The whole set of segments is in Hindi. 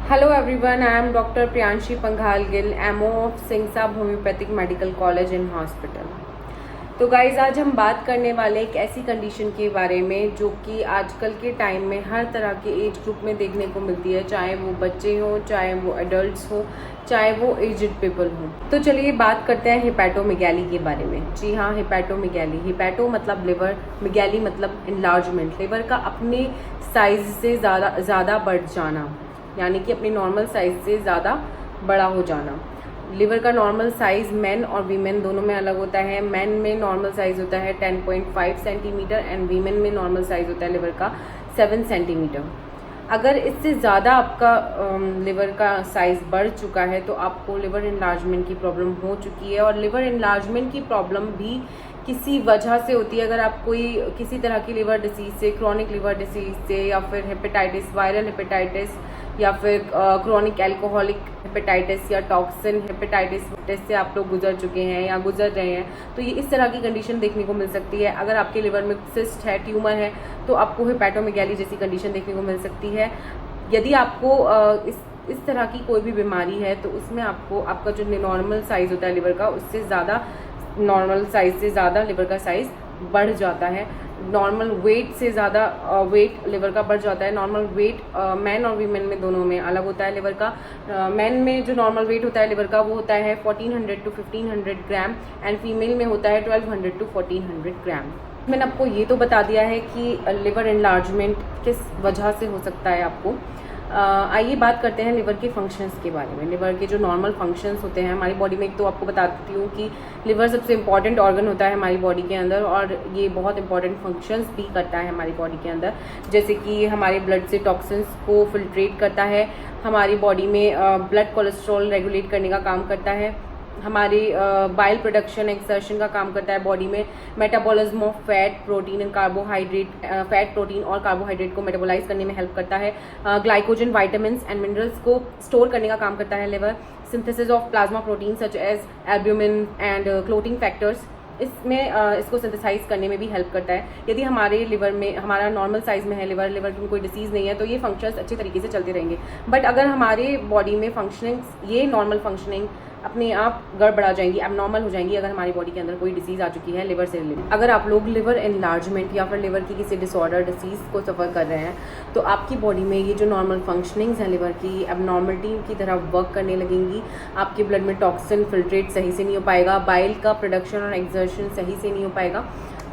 Hello everyone, I am Dr. Priyanshi Panghal Gill, MO of Singh Saab Homeopathic Medical College and Hospital। तो गाइज़ आज हम बात करने वाले एक ऐसी कंडीशन के बारे में जो कि आजकल के टाइम में हर तरह के एज ग्रुप में देखने को मिलती है, चाहे वो बच्चे हों, चाहे वो एडल्ट्स हों, चाहे वो एजड पीपल हों। तो चलिए बात करते हैं हिपैटोमेगैली के बारे में। जी हाँ, हिपैटोमेगैली, हिपैटो मतलब लिवर, मेगैली मतलब इनलार्जमेंट, लिवर का अपने साइज से ज़्यादा बढ़ जाना, यानी कि अपनी नॉर्मल साइज से ज़्यादा बड़ा हो जाना। लिवर का नॉर्मल साइज़ मेन और वीमेन दोनों में अलग होता है। मेन में नॉर्मल साइज़ होता है 10.5 सेंटीमीटर एंड वीमेन में नॉर्मल साइज़ होता है लिवर का 7 सेंटीमीटर। अगर इससे ज़्यादा आपका लिवर का साइज़ बढ़ चुका है तो आपको लिवर इनलार्जमेंट की प्रॉब्लम हो चुकी है। और लिवर इनलार्जमेंट की प्रॉब्लम भी किसी वजह से होती है। अगर आप कोई किसी तरह की लिवर डिसीज़ से, क्रॉनिक लिवर डिसीज़ से, या फिर हेपेटाइटिस, वायरल हेपेटाइटिस, या फिर क्रॉनिक एल्कोहलिक हेपेटाइटिस या टॉक्सिन हेपेटाइटिस से आप लोग गुजर चुके हैं या गुजर रहे हैं, तो ये इस तरह की कंडीशन देखने को मिल सकती है। अगर आपके लिवर में सिस्ट है, ट्यूमर है, तो आपको हिपैटोमेगैली जैसी कंडीशन देखने को मिल सकती है। यदि आपको इस तरह की कोई भी बीमारी है तो उसमें आपको आपका जो नॉर्मल साइज़ होता है लिवर का, उससे ज़्यादा नॉर्मल साइज़ से ज़्यादा लिवर का साइज़ बढ़ जाता है। नॉर्मल वेट से ज़्यादा वेट लिवर का बढ़ जाता है। नॉर्मल वेट मैन और वीमेन में दोनों में अलग होता है लिवर का। मैन में जो नॉर्मल वेट होता है लिवर का वो होता है 1400 to 1500 ग्राम एंड फीमेल में होता है 1200 to 1400 ग्राम। मैंने आपको ये तो बता दिया है कि लिवर एनलार्जमेंट किस वजह से हो सकता है आपको। आइए बात करते हैं लिवर के फंक्शंस के बारे में। लिवर के जो नॉर्मल फंक्शंस होते हैं हमारी बॉडी में, एक तो आपको बताती हूँ कि लिवर सबसे इम्पॉर्टेंट ऑर्गन होता है हमारी बॉडी के अंदर, और ये बहुत इंपॉर्टेंट फंक्शंस भी करता है हमारी बॉडी के अंदर। जैसे कि हमारे ब्लड से टॉक्सिन्स को फिल्ट्रेट करता है, हमारी बॉडी में ब्लड कोलेस्ट्रॉल रेगुलेट करने का काम करता है, हमारी बाइल प्रोडक्शन एक्सर्शन का काम करता है बॉडी में, metabolism of fat, protein and carbohydrate, fat, protein और कार्बोहाइड्रेट को मेटाबोलाइज करने में हेल्प करता है, ग्लाइकोजन, वाइटामिन्स एंड मिनरल्स को स्टोर करने का काम करता है liver, synthesis of plasma protein such as albumin and clotting factors, इसमें इसको सिंथेसाइज करने में भी हेल्प करता है। यदि हमारे लिवर में हमारा नॉर्मल साइज में है लिवर में कोई डिसीज़ नहीं है तो ये फंक्शंस अच्छे तरीके से चलते रहेंगे। बट अगर हमारे बॉडी में फंक्शनिंग, ये नॉर्मल फंक्शनिंग अपने आप गड़बड़ा जाएंगी, एबनॉर्मल हो जाएंगी अगर हमारी बॉडी के अंदर कोई डिसीज़ आ चुकी है लिवर से रिलेटेड। अगर आप लोग लिवर एनलार्जमेंट या फिर लिवर की किसी डिसऑर्डर डिसीज़ को सफ़र कर रहे हैं तो आपकी बॉडी में ये जो नॉर्मल फंक्शनिंग्स हैं लिवर की एबनॉर्मलिटी की तरह वर्क करने लगेंगी। आपके ब्लड में टॉक्सिन फिल्ट्रेट सही से नहीं हो पाएगा, बाइल का प्रोडक्शन और एक्सर्शन सही से नहीं हो पाएगा।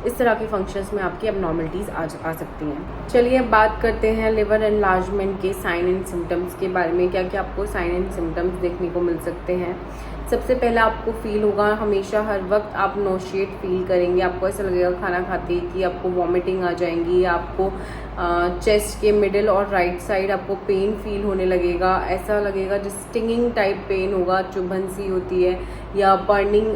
इस तरह के फंक्शंस में आपकी एबनॉर्मलिटीज़ आ सकती हैं। चलिए अब बात करते हैं लिवर एनलार्जमेंट के साइन एंड सिम्टम्स के बारे में। क्या क्या आपको साइन एंड सिम्टम्स देखने को मिल सकते हैं। सबसे पहले आपको फील होगा, हमेशा हर वक्त आप नोशिएट फील करेंगे। आपको ऐसा लगेगा खाना खाते कि आपको वॉमिटिंग आ जाएंगी, आपको चेस्ट के मिडिल और राइट साइड आपको पेन फील होने लगेगा। ऐसा लगेगा जो स्टिंगिंग टाइप पेन होगा, चुभन सी होती है, या बर्निंग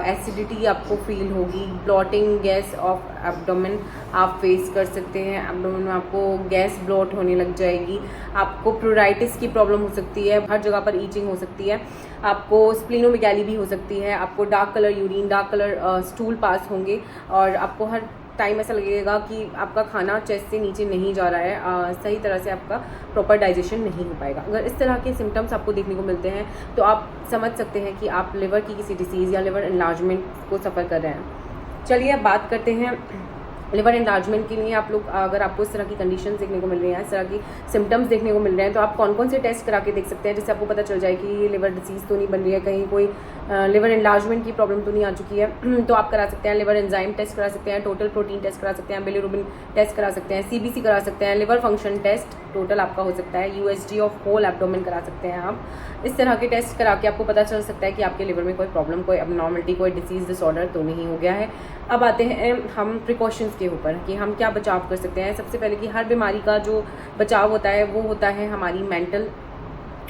एसिडिटी आपको फील होगी। ब्लॉटिंग, गैस ऑफ एब्डोमेन आप फेस कर सकते हैं। एब्डोमेन में आपको गैस ब्लॉट होने लग जाएगी। आपको प्लूराइटिस की प्रॉब्लम हो सकती है, हर जगह पर ईचिंग हो सकती है। आपको स्प्लीनोमेगैली भी हो सकती है। आपको dark colour urine, dark colour stool pass होंगे, और आपको हर टाइम ऐसा लगेगा कि आपका खाना चेस्ट से नीचे नहीं जा रहा है, सही तरह से आपका प्रॉपर डाइजेशन नहीं हो पाएगा। अगर इस तरह के सिम्टम्स आपको देखने को मिलते हैं तो आप समझ सकते हैं कि आप लिवर की किसी डिसीज़ या लिवर एनलार्जमेंट को सफ़र कर रहे हैं। चलिए अब बात करते हैं लिवर एनलार्जमेंट के लिए। आप लोग अगर आपको इस तरह की कंडीशन देखने को मिल रही हैं, इस तरह की सिम्टम्स देखने को मिल रहे हैं, तो आप कौन कौन से टेस्ट करा के देख सकते हैं जिससे आपको पता चल जाए कि ये लिवर डिसीज़ तो नहीं बन रही है, कहीं कोई लिवर एनलार्जमेंट की प्रॉब्लम तो नहीं आ चुकी है। तो आप करा सकते हैं लिवर एंजाइम टेस्ट करा सकते हैं, टोटल प्रोटीन टेस्ट करा सकते हैं, बिलिरुबिन टेस्ट करा सकते हैं, CBC करा सकते हैं, लिवर फंक्शन टेस्ट टोटल आपका हो सकता है, USG ऑफ होल एब्डोमेन करा सकते हैं आप। इस तरह के टेस्ट करा के आपको पता चल सकता है कि आपके लिवर में कोई प्रॉब्लम, कोई एबनॉर्मलिटी, कोई डिसीज़ डिसऑर्डर तो नहीं हो गया है। अब आते हैं हम प्रिकॉशंस के ऊपर कि हम क्या बचाव कर सकते हैं। सबसे पहले कि हर बीमारी का जो बचाव होता है वो होता है हमारी मेंटल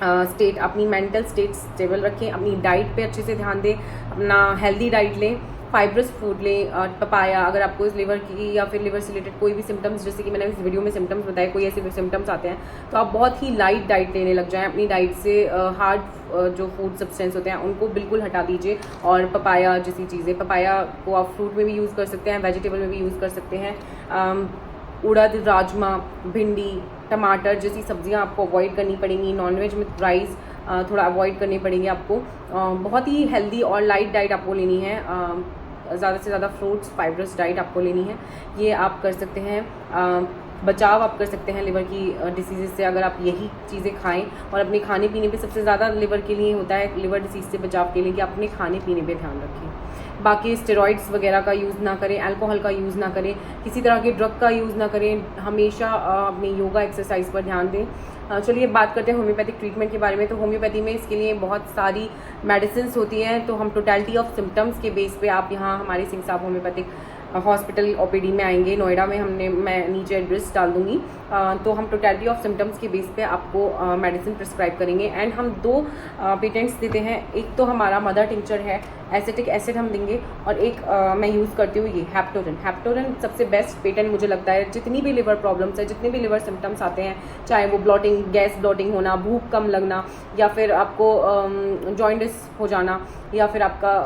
स्टेट। अपनी मेंटल स्टेट स्टेबल रखें, अपनी डाइट पे अच्छे से ध्यान दें, अपना हेल्दी डाइट लें, फाइब्रस फूड लें, पपाया। अगर आपको इस लिवर की या फिर लिवर से रिलेटेड कोई भी सिम्टम्स, जैसे कि मैंने इस वीडियो में सिम्टम्स बताए, कोई ऐसे सिम्टम्स आते हैं तो आप बहुत ही लाइट डाइट लेने लग जाएं। अपनी डाइट से हार्ड जो फूड सब्सटेंस होते हैं उनको बिल्कुल हटा दीजिए। और पपाया जैसी चीज़ें, पपाया को आप फ्रूट में भी यूज़ कर सकते हैं, वेजिटेबल में भी यूज़ कर सकते हैं। उड़द, राजमा, भिंडी, टमाटर जैसी सब्जियां आपको अवॉइड करनी पड़ेंगी। नॉनवेज में राइस थोड़ा अवॉइड करनी पड़ेंगी आपको। बहुत ही हेल्दी और लाइट डाइट आपको लेनी है। ज़्यादा से ज़्यादा फ्रूट्स, फाइब्रस डाइट आपको लेनी है। ये आप कर सकते हैं। बचाव आप कर सकते हैं लिवर की डिसीज़ से अगर आप यही चीज़ें खाएं। और अपने खाने पीने पे सबसे ज़्यादा लिवर के लिए होता है, लिवर डिसीज़ से बचाव के लिए, कि अपने खाने पीने पे ध्यान रखें। बाकी स्टेरॉइड्स वगैरह का यूज़ ना करें, अल्कोहल का यूज़ ना करें, किसी तरह के ड्रग का यूज़ ना करें। हमेशा अपने योगा एक्सरसाइज पर ध्यान दें। चलिए बात करते हैं होम्योपैथिक ट्रीटमेंट के बारे में। तो होम्योपैथी में इसके लिए बहुत सारी मेडिसिन होती हैं। तो हम टोटलिटी ऑफ सिम्टम्स के बेस पे आप यहाँ हमारे सिंह साहब होम्योपैथिक हॉस्पिटल ओपीडी में आएंगे नोएडा में। मैं नीचे एड्रेस डाल दूंगी। तो हम टोटलिटी ऑफ सिम्टम्स के बेस पे आपको मेडिसिन प्रिस्क्राइब करेंगे। एंड हम 2 पेटेंट्स देते हैं। एक तो हमारा मदर टिंचर है, एसिटिक एसिड हम देंगे, और एक मैं यूज़ करती हूँ ये हैप्टोरन। हैप्टोरन सबसे बेस्ट पेटेंट मुझे लगता है। जितनी भी लिवर प्रॉब्लम्स है, जितने भी लिवर सिम्टम्स आते हैं, चाहे वो ब्लॉटिंग, गैस ब्लॉटिंग होना, भूख कम लगना, या फिर आपको जॉइंटिस हो जाना, या फिर आपका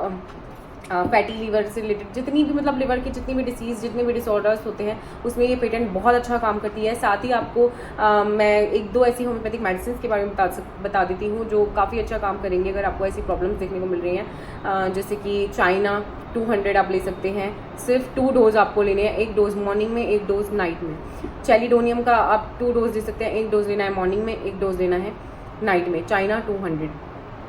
फैटी लीवर से रिलेटेड जितनी भी मतलब लिवर की जितनी भी डिसीज़, जितने भी डिसऑर्डर्स होते हैं, उसमें ये पेटेंट बहुत अच्छा काम करती है। साथ ही आपको मैं 1-2 ऐसी होम्योपैथिक मेडिसिन के बारे में बता देती हूँ जो काफ़ी अच्छा काम करेंगे अगर आपको ऐसी प्रॉब्लम्स देखने को मिल रही हैं। जैसे कि चाइना 200 आप ले सकते हैं। सिर्फ 2 डोज आपको लेने हैं, 1 डोज मॉर्निंग में, 1 डोज नाइट में। चैलिडोनियम का आप 2 डोज ले सकते हैं, 1 डोज लेना है मॉर्निंग में, 1 डोज लेना है नाइट में। चाइना 200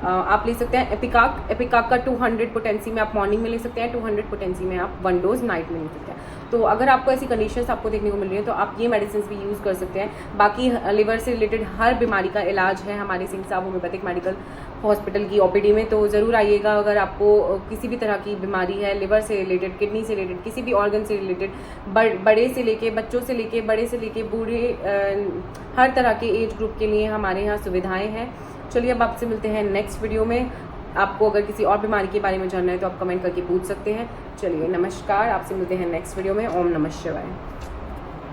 आप ले सकते हैं। एपिकाक का 200 पोटेंसी में आप मॉर्निंग में ले सकते हैं, 200 पोटेंसी में आप 1 डोज नाइट में ले सकते हैं। तो अगर आपको ऐसी कंडीशंस आपको देखने को मिल रही है तो आप ये मेडिसिन भी यूज़ कर सकते हैं। बाकी लिवर से रिलेटेड हर बीमारी का इलाज है हमारे सिंह साहब होम्योपैथिक मेडिकल हॉस्पिटल की ओपीडी में। तो ज़रूर आइएगा। अगर आपको किसी भी तरह की बीमारी है, लिवर से रिलेटेड, किडनी से रिलेटेड, किसी भी ऑर्गन से रिलेटेड, बड़े से लेके, बच्चों से लेके, बड़े से लेके बूढ़े, हर तरह के एज ग्रुप के लिए हमारे यहाँ सुविधाएँ हैं। चलिए अब आपसे मिलते हैं नेक्स्ट वीडियो में। आपको अगर किसी और बीमारी के बारे में जानना है तो आप कमेंट करके पूछ सकते हैं। चलिए नमस्कार, आपसे मिलते हैं नेक्स्ट वीडियो में। ओम नमः शिवाय।